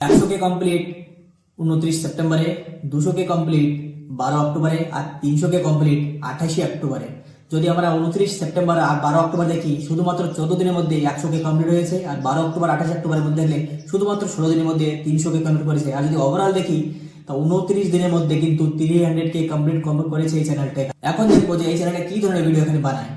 100 কে complete 29 সেপ্টেম্বরে, 200 কে complete 12 অক্টোবরে, আর 300 কে complete 28 অক্টোবরে। যদি আমরা 29 সেপ্টেম্বর আর 12 অক্টোবর দেখি, শুধুমাত্র 14 দিনের মধ্যে 100 কে কমপ্লিট হয়েছে। আর 12 অক্টোবর 28 অক্টোবরের মধ্যে দেখলে শুধুমাত্র 16 দিনের মধ্যে 300 কে কমপ্লিট করেছে। আর যদি ওভারঅল দেখি তা 29 দিনের মধ্যে কিন্তু 300 কে কমপ্লিট করেছে এই চ্যানেলটা। এখন দেখবো যে এই চ্যানেলটা কি ধরনের ভিডিও এখানে বানায়।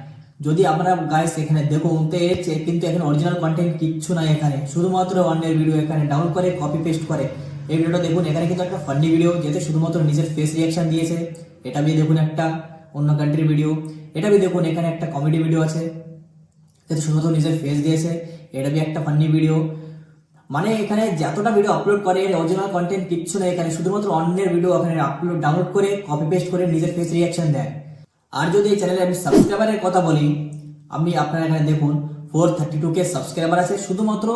যদি আমরা গাইস এখানে দেখুন তো এর কিন্তু এখানে অরিজিনাল কন্টেন্ট কিচ্ছু নাই, এখানে শুধুমাত্র অন্যের ভিডিও এখানে ডাউনলোড করে কপি পেস্ট করে। এই ভিডিওটা দেখুন, এখানে কিন্তু একটা ফানি ভিডিও যেতে শুধুমাত্র নিজের ফেস রিয়াকশন দিয়েছে। এটা भी দেখুন একটা অন্য কান্ট্রির ভিডিও। এটা भी দেখুন এখানে একটা কমেডি ভিডিও আছে যেতে শুধুমাত্র নিজের ফেস দিয়েছে। এটা भी একটা ফানি ভিডিও। মানে এখানে যতটা ভিডিও আপলোড করে এর অরিজিনাল কন্টেন্ট কিচ্ছু নেই, এখানে শুধুমাত্র অন্যের ভিডিও এখানে আপলোড ডাউনলোড করে কপি পেস্ট করে নিজের ফেস রিয়াকশন দেয়। আর যদি এই চ্যানেলে আমি সাবস্ক্রাইবারের কথা বলি, আমি আপনারা এখানে দেখুন 432 কে সাবস্ক্রাইবার আছে, শুধুমাত্র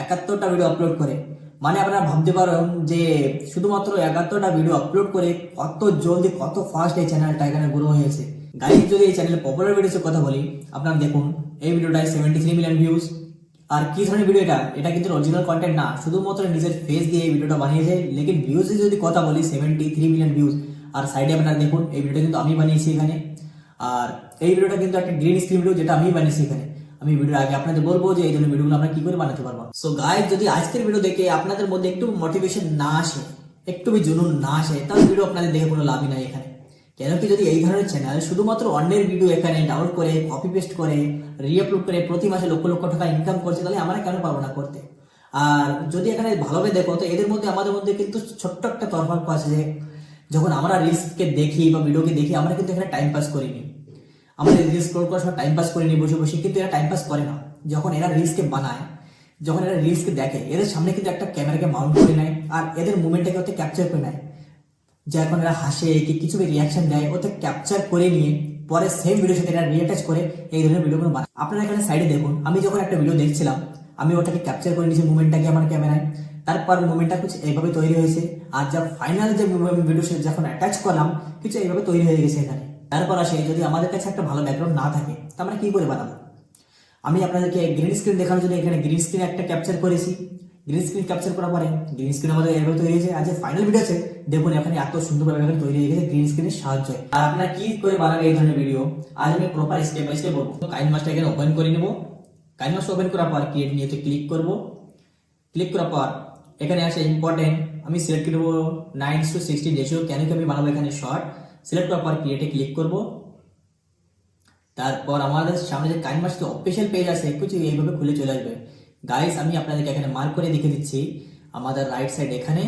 71টা ভিডিও আপলোড করে। মানে আপনারা ভাবতে পারেন যে শুধুমাত্র 71টা ভিডিও আপলোড করে কত জলদি কত ফাস্ট এই চ্যানেলটা এখানে গ্রো হয়েছে। গাইজ যদি এই চ্যানেলে পপুলার ভিডিওসের কথা বলি, আপনারা দেখুন এই ভিডিওটায় 73 মিলিয়ন ভিউজ। আর কি ধরনের ভিডিও এটা কিন্তু অরিজিনাল কন্টেন্ট না, শুধুমাত্র নিজের ফেস দিয়ে এই ভিডিওটা বানিয়েছে। লেকিন ভিউজ যদি কথা বলি 73 মিলিয়ন ভিউজ। আর সাইডে আপনারা দেখুন এই ভিডিওটা কিন্তু আমি বানিয়েছি এখানে। আর এই ভিডিওটা কিন্তু একটা গ্রিন স্ক্রিন ভিডিও যেটা আমি বানিয়েছি এখানে। আমি ভিডিওর আগে আপনাদের বলবো যে এই ধরনের ভিডিওগুলো আমরা কি করে বানাতে পারবো। সো গাইজ যদি আজকের ভিডিও দেখে আপনাদের মধ্যে একটু মোটিভেশন না আসে, একটু জুনুন না আসে, তাহলে ভিডিও আপনাদের দেখে কোনো লাভই নাই এখানে। কেন কি যদি এই ধরনের চ্যানেল শুধুমাত্র অন্যের ভিডিও এখানে ডাউনলোড করে কপি পেস্ট করে রিআপলোড করে প্রতি মাসে লক্ষ লক্ষ টাকা ইনকাম করছে, তাহলে আমরা কেন পারবো না করতে। আর যদি এখানে ভালোভাবে দেখো তো এদের মধ্যে আমাদের মধ্যে কিন্তু ছোট্ট একটা তফাৎ আছে যে যখন আমরা রিলসকে দেখি বা ভিডিওকে দেখি, আমরা কিন্তু এখানে টাইম পাস করিনি। আমরা রিলস স্ক্রল করার সময় টাইম পাস করিনি বসে বসে, কিন্তু এরা টাইম পাস করে না। যখন এরা রিলসকে বানায়, যখন এরা রিলসকে দেখে, এদের সামনে কিন্তু একটা ক্যামেরাকে মাউন্ট করে নেয় আর এদের মুভমেন্টটাকে ওতে ক্যাপচার করে নেয়। যে এখন এরা হাসে কি কিছু রিয়াকশন দেয়, ওতে ক্যাপচার করে নিয়ে পরে সেম ভিডিওর সাথে এরা রিঅ্যাটাচ করে এই ধরনের ভিডিওগুলো বানায়। আপনারা এখানে সাইডে দেখুন, আমি যখন একটা ভিডিও দেখছিলাম, আমি ওটাকে ক্যাপচার করে নিয়েছি মুভমেন্টটাকে আমার ক্যামেরায়। তারপর মুভমেন্টটা কিছু এইভাবে তৈরি হয়েছে। আর যা ফাইনাল যে ভিডিও যখন অ্যাটাচ করলাম, কিছু এইভাবে তৈরি হয়ে গেছে এখানে। তারপর আসে যদি আমাদের কাছে একটা ভালো ব্যাকগ্রাউন্ড না থাকে, তা আমরা কি করে বানাবো। আমি আপনাদেরকে গ্রিন স্ক্রিন দেখানোর জন্য এখানে গ্রিন স্ক্রিন একটা ক্যাপচার করেছি। গ্রিন স্ক্রিন ক্যাপচার করার পরে গ্রিন স্ক্রিন আমাদের এভাবে তৈরি হয়েছে। আর যে ফাইনাল ভিডিও আছে দেখুন এখানে এত সুন্দরভাবে এখানে তৈরি হয়ে গেছে গ্রিন স্ক্রিনের সাহায্যে। আর আপনারা কি করে বানাবে এই ধরনের ভিডিও, আজ আমি প্রপার স্টেপ বাই স্টেপ বলবো। তো কাইনমাস্টার এখানে ওপেন করে নেব। কাইনমাস্টার ওপেন করার পর ক্রিয়েট নিয়ে ক্লিক করব। ক্লিক করার পর এখানে আসে ইম্পর্টেন্ট, আমি সিলেক্ট করব 9:16 রেশিও। কেন কি আমি বানাবো এখানে শর্ট। সিলেক্ট করার পর ক্রিয়েটে ক্লিক করব। তারপর আমাদের সামনে যে কাইনমাস্টার অফিসিয়াল পেজ আছে কিছু এইভাবে খুলে চলে আসবে। গাইস আমি আপনাদেরকে এখানে মার্ক করে দেখে দিচ্ছি, আমাদের রাইট সাইড এখানে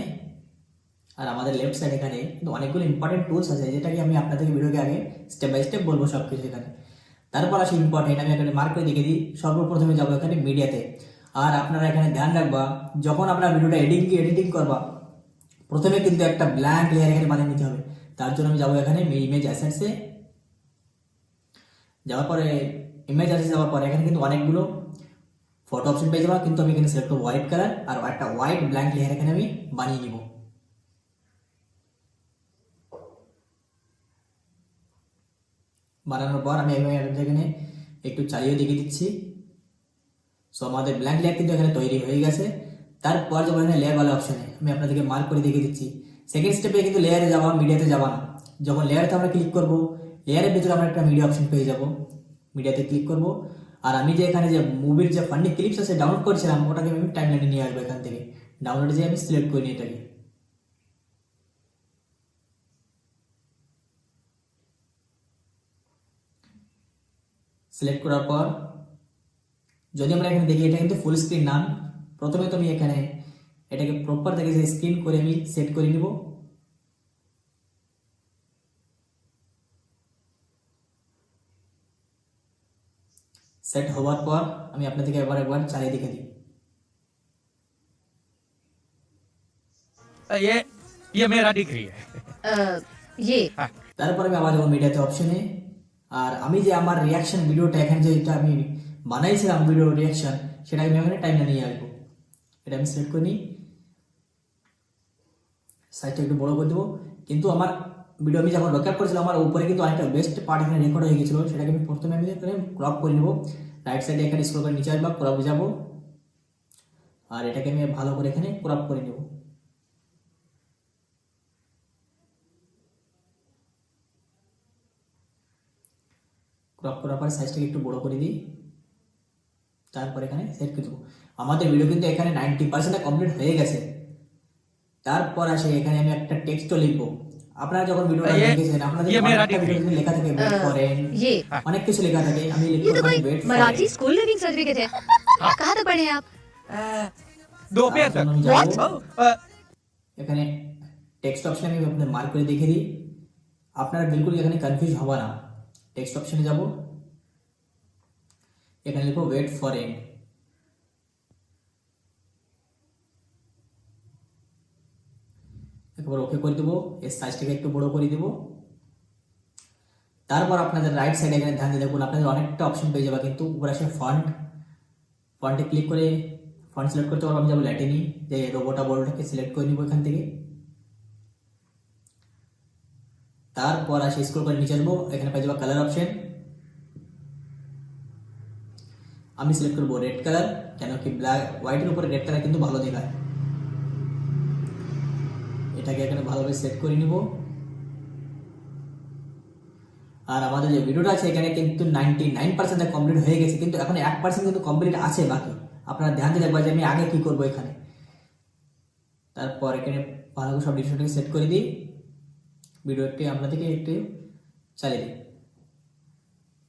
আর আমাদের লেফট সাইড এখানে কিন্তু অনেকগুলো ইম্পর্টেন্ট টুলস আছে, যেটা কি আমি আপনাদেরকে ভিডিওকে আগে স্টেপ বাই স্টেপ বলবো সবকিছু এখানে। তারপর আসে ইম্পর্টেন্ট, আমি এখানে মার্ক করে দেখে দিই। সর্বপ্রথমে যাবো এখানে মিডিয়াতে। আর আপনারা এখানে ধ্যান রাখবা, যখন আপনারা ভিডিওটা এডিটিং করবা, প্রথমে কিন্তু একটা ব্ল্যাঙ্ক লেয়ার এখানে বানিয়ে নিতে হবে। তার জন্য আমি যাবো এখানে ইমেজ অ্যাসেটসে। যাওয়ার পরে ইমেজ অ্যাসেটস যাওয়ার পরে এখানে কিন্তু অনেকগুলো ফটো অপশন পেয়ে যাবা, কিন্তু আমি এখানে সিলেক্ট করবো হোয়াইট কালার আর একটা হোয়াইট ব্ল্যাঙ্ক লেয়ার এখানে আমি বানিয়ে নিব। বানানোর পর আমি এখানে একটু চালিয়ে দেখিয়ে দিচ্ছি। সো আমাদের ব্ল্যাঙ্ক লেয়ার কিন্তু এখানে তৈরি হয়ে গেছে। তারপর যাবো এখানে লেয়ার ওয়ালা অপশনে, আমি আপনাদেরকে মার্ক করে দেখিয়ে দিচ্ছি। সেকেন্ড স্টেপে কিন্তু লেয়ারে যাওয়া, মিডিয়াতে যাবা না। যখন লেয়ারতে আমরা ক্লিক করবো, লেয়ারের ভিতরে আমরা একটা মিডিয়া অপশন পেয়ে যাবো। মিডিয়াতে ক্লিক করব। আর আমি যে এখানে যে মুভির যে ফান্ডি ক্লিপস আছে ডাউনলোড করেছিলাম, ওটাকে আমি টাইমলাইনে নিয়ে আসবো। এখান থেকে ডাউনলোডে যে আমি সিলেক্ট করে নিই এটাকে। সিলেক্ট করার পর যদি আমরা এখানে দেখি, এটা কিন্তু ফুল স্ক্রিন নাম। প্রথমে তো আমি এখানে এটাকে প্রপার দেখে স্ক্রিন করে আমি সেট করে নিব। সেট হওয়ার পর আমি আপনাদেরকে একবার চালিয়ে দেখে দিই। ये मेरा डिग्री है। ये তারপর আমি আবার যাবো মিডিয়াতে অপশনে। আর আমি যে আমার রিয়াকশন ভিডিওটা এখানে যেটা আমি বানাইছিলাম ভিডিও রিয়াকশন, সেটাকে আমি এখানে টাইমে নিয়ে আসবো। এটা আমি সিলেক্ট করে নিই, সাইজটা একটু বড় করে দেবো। কিন্তু আমার ভিডিও আমি যখন রেকর্ড করেছিলাম, আমার উপরে কিন্তু অনেকটা বেস্ট পার্ট এখানে রেকর্ড হয়ে গেছিলো, সেটাকে আমি প্রথমে আমি এখানে ক্রপ করে নেবো। রাইট সাইডে এখানে স্ক্রল করে নিচে আসবো, ক্রপ যাবো। আর এটাকে আমি ভালো করে এখানে ক্রপ করে নেব। ক্রপ করার পর সাইজটাকে একটু বড় করে দিই, তারপর এখানে সেট করে দেবো। আমাদের ভিডিও কিন্তু এখানে 90% কমপ্লিট হয়ে গেছে। তারপর আসে এখানে আমি একটা টেক্সটও লিখবো। আপনারা যখন ভিডিওটা দেখেছেন আপনাদের ये मेरा অনেকটা डिग्री ভিডিওতে লেখা থাকে ওয়েট ফর এন্ড, ये অনেক কিছু লেখা থাকে। আমি ये লিখবো तो कोई wait for Marathi school leaving certificate है। कहाँ तक पढ़े हैं आप? दोपहर तक What? What? এখানে টেক্সট অপশনে আমি আপনাদের মার্ক করে দেখে দিই, আপনারা বিলকুল এখানে কনফিউজ হবা না। টেক্সট অপশনে যাব, এখানে লিখবো ওয়েট ফর এন্ড। একবার ওকে করে দেবো, এর সাইজটাকে একটু বড় করে দেবো। তারপর আপনাদের রাইট সাইডে এখানে ধ্যান দিয়ে দেখুন, আপনাদের অনেকটা অপশন পেয়ে যাবে, কিন্তু উপরে আসে ফন্ট। ফন্টে ক্লিক করে ফন্ট সিলেক্ট করতে পারবো। আমি যাবো ল্যাটিনি, যে রোবোটা বোল্ডটাকে সিলেক্ট করে নিব এখান থেকে। তারপর আসে স্ক্রল করে নিচে আসবো, এখানে পেয়ে যাবো কালার অপশন। আমি সিলেক্ট করবো রেড কালার, কেন কি ব্ল্যাক হোয়াইটের উপরে রেড কালার কিন্তু ভালো দেখায়। এটাকে এখানে ভালোভাবে সেট করে নিব। আর আমাদের যে ভিডিওটা আছে এখানে কিন্তু 99% কমপ্লিট হয়ে গেছে, কিন্তু এখন 1% কিন্তু কমপ্লিট আছে বাকি। আপনারা ধ্যান দিয়ে দেখবেন যে আমি আগে কি করবো এখানে। তারপর এখানে ভালো করে সব ডিটেলসটাকে সেট করে দিই, ভিডিওটি আপনাদেরকে একটু চালিয়ে দিই।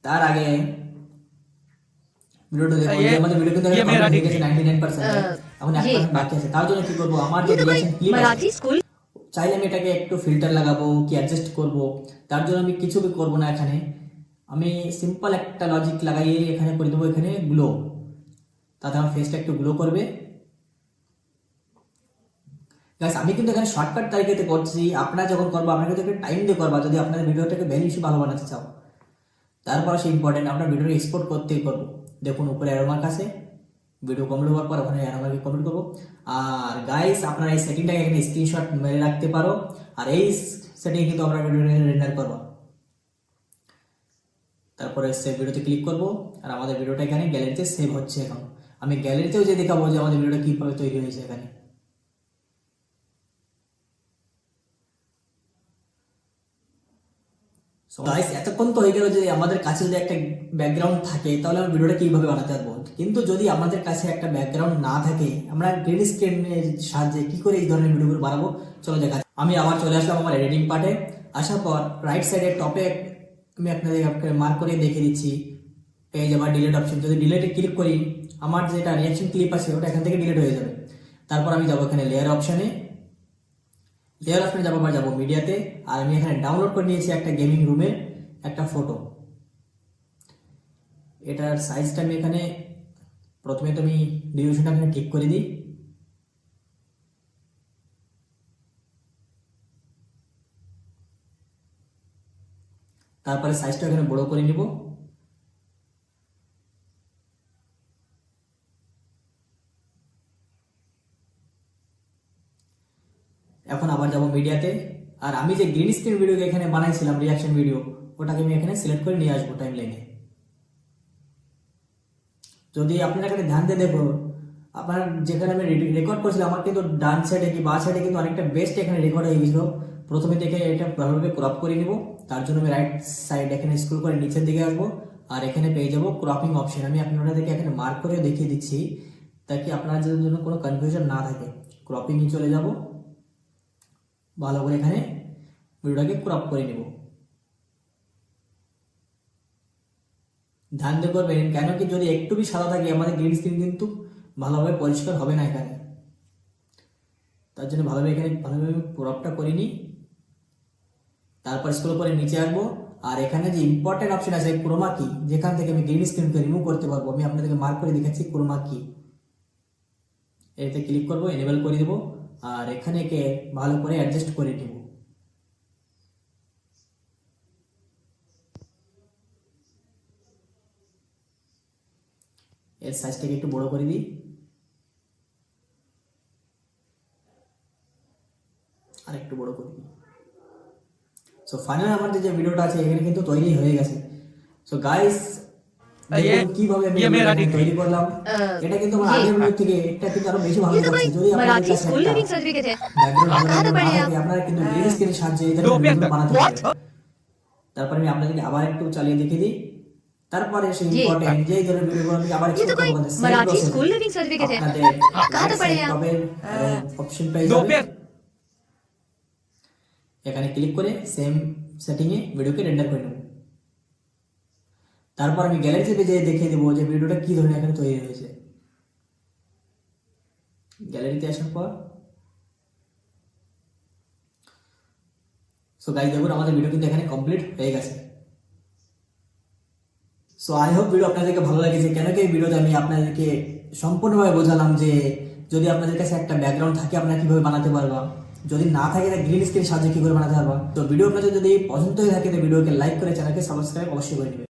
তার আগে ভিডিওটা দেখুন, যে আমাদের ভিডিও কিন্তু ये मेरा হয়ে গেছে डिग्री 99%, এখন 1% বাকি আছে। তার জন্য কি করবো, আমার যে ये तो कोई রিঅ্যাকশন ক্লিপ আছে मराठी स्कूल চাইলে আমি এটাকে একটু ফিল্টার লাগাবো কি অ্যাডজাস্ট করব, তার জন্য আমি কিছু করব না। এখানে আমি সিম্পল একটা লজিক লাগাইয়ে এখানে করে দেবো এখানে গ্লো, তাতে আমার ফেসটা একটু গ্লো করবে। গাইস আমি কিন্তু এখানে শর্টকাট তারিখেতে করছি, আপনারা যখন করবো আপনারা কিন্তু একটু টাইম দিয়ে করবা, যদি আপনাদের ভিডিওটাকে ভ্যালু ইস্যু ভালো বানাতে চাও। তারপর সে ইম্পর্টেন্ট, আপনার ভিডিওটা এক্সপোর্ট করতেই করবো। দেখুন উপরে অ্যারো মার্ক আছে, ভিডিও কমপ্লিট হওয়ার পর ওখানে অ্যারো মার্কে কমপ্লিট করবো। আর গাইস আপনারা এই সেটিংটাকে এখানে স্ক্রিনশট মেরে রাখতে পারো, আর এই সেটিং কিন্তু আমরা ভিডিওটা রেন্ডার করবো। তারপরে সেভ ভিডিওতে ক্লিক করবো, আর আমাদের ভিডিওটা এখানে গ্যালারিতে সেভ হচ্ছে। এখন আমি গ্যালারিতেও যে দেখাবো যে আমাদের ভিডিওটা কিভাবে তৈরি হয়েছে এখানে। গাইস এতক্ষণ তো হয়ে গেল যে আমাদের কাছে যদি একটা ব্যাকগ্রাউন্ড থাকে তাহলে আমরা ভিডিওটা কিভাবে বানাতে পারবো, কিন্তু যদি আমাদের কাছে একটা ব্যাকগ্রাউন্ড না থাকে আমরা গ্রিন স্ক্রিনের সাহায্যে কি করে এই ধরনের ভিডিওগুলো বানাবো চলো দেখা যাক। আমি আবার চলে আসলাম আমার এডিটিং পার্টে। আসার পর রাইট সাইডে টপে আমি আপনাদের মার্ক করে দেখিয়ে দিচ্ছি পেয়ে যাবার ডিলিট অপশন। যদি ডিলিটে ক্লিক করি আমার যেটা রিয়াকশন ক্লিপ আছে ওটা এখান থেকে ডিলিট হয়ে যাবে। তারপর আমি যাবো এখানে লেয়ার অপশনে, লেয়ার অপশনে যাবো, আবার যাবো মিডিয়াতে, আর আমি এখানে ডাউনলোড করে নিয়েছি একটা গেমিং রুমের একটা ফটো। এটার সাইজটা আমি এখানে প্রথমে তো আমি ডিউরেশনটা এখানে ঠিক করে দিই। তারপরে সাইজটা এখানে বড় করে নিব। এখন আবার যাব মিডিয়াতে, আর আমি যে গ্রিন স্ক্রিন ভিডিও এখানে বানাইছিলাম রিয়াকশন ভিডিও ওটাকে আমি এখানে সিলেক্ট করে নিয়ে আসবো টাইম লাইনে। যদি আপনারা এখানে ধ্যান দিয়ে দেখো, আপনার যেখানে আমি রেকর্ড করছিলাম আমার কিন্তু ডান সাইডে কি বা সাইডে কিন্তু অনেকটা বেস্ট এখানে রেকর্ড হয়ে গেছিল। প্রথমে দেখে এটা ভালোভাবে ক্রপ করে নিব, তার জন্য আমি রাইট সাইড এখানে স্ক্রল করে নিচের দিকে আসবো, আর এখানে পেয়ে যাবো ক্রপিং অপশন। আমি আপনাদেরকে এখানে মার্ক করে দেখিয়ে দিচ্ছি তাকে আপনাদের জন্য কোনো কনফিউশন না থাকে। ক্রপিংয়ে চলে যাব, ভালো করে এখানে ভিডিওটাকে ক্রপ করে নিব। ধ্যান দিয়ে করবেন, কেন কি যদি একটু বি সাদা থাকে আমাদের গ্রিন স্ক্রিন কিন্তু ভালোভাবে পরিষ্কার হবে না এখানে। তার জন্য ভালোভাবে ক্রপটা করে নিই। তারপর স্ক্রল করে নিচে আসবো, আর এখানে যে ইম্পর্টেন্ট অপশন আছে ক্রোমা কি, যেখান থেকে আমি গ্রিন স্ক্রিনকে রিমুভ করতে পারবো। আমি আপনাদেরকে মার্ক করে দেখাচ্ছি ক্রোমা কি, এতে ক্লিক করবো, এনেবল করে দেবো, আর এখানে ভালো করে অ্যাডজাস্ট করে নেব। এর সাইজটাকে একটু বড় করে দিই, আর একটু বড় করে দিই। সো ফাইনালি আমাদের যে ভিডিওটা আছে এখানে কিন্তু তৈরি হয়ে গেছে। সো গাইস দেখুন কিভাবে আমি ये मेरा ভিডিওটা डिग्री। তৈরি করলাম। এটা কিন্তু আমার আগের ভিডিও থেকে এটা কিন্তু আরো বেশি ভালো ये तो লাগছে। भाई যদি আপনাদের मराठी কাছে स्कूल একটা लिविंग सर्टिफिकेट है ব্যাকগ্রাউন্ড कहाँ तो না पढ़े থাকে, आप আপনারা কিন্তু গ্রিন স্ক্রিনের সাহায্যে এই दो ধরনের पेज ভিডিও तक। বানাতে What? পারবেন। তারপরে আমি আপনাদেরকে আবার একটু চালিয়ে দেখিয়ে দিই। তারপরে সেই ये- ইম্পর্টেন্ট যে এই ধরনের ভিডিওগুলো আমি আবার ये तो এক্সপোর্ট कोई করব same Marathi process school leaving certificate है আপনাদের कहाँ तो पढ़े आप পাবেন এবং অপশন পেয়ে दो যাবেন। पेज এখানে ক্লিক করে সেম সেটিং এ ভিডিওকে রেন্ডার করে নেব। তারপর আমি গ্যালারিতে যে দেখিয়ে দেবো যে ভিডিওটা কি ধরনের এখানে তৈরি হয়েছে। গ্যালারিতে আসার পর সো গাইস দেখুন আমাদের ভিডিও কিন্তু এখানে কমপ্লিট হয়ে গেছে। সো আই হোপ ভিডিও আপনাদেরকে ভালো লেগেছে। কেন কি এই ভিডিওতে আমি আপনাদেরকে সম্পূর্ণভাবে বোঝালাম যে যদি আপনাদের কাছে একটা ব্যাকগ্রাউন্ড থাকে আপনারা কিভাবে বানাতে পারবা, যদি না থাকে তাহলে গ্রিন স্ক্রিন সাহায্যে কি করে বানাতে পারবা। তো ভিডিও আপনাদের যদি পছন্দ হয়ে থাকে তো ভিডিওকে লাইক করে চ্যানেলকে সাবস্ক্রাইব অবশ্যই করে নেবেন।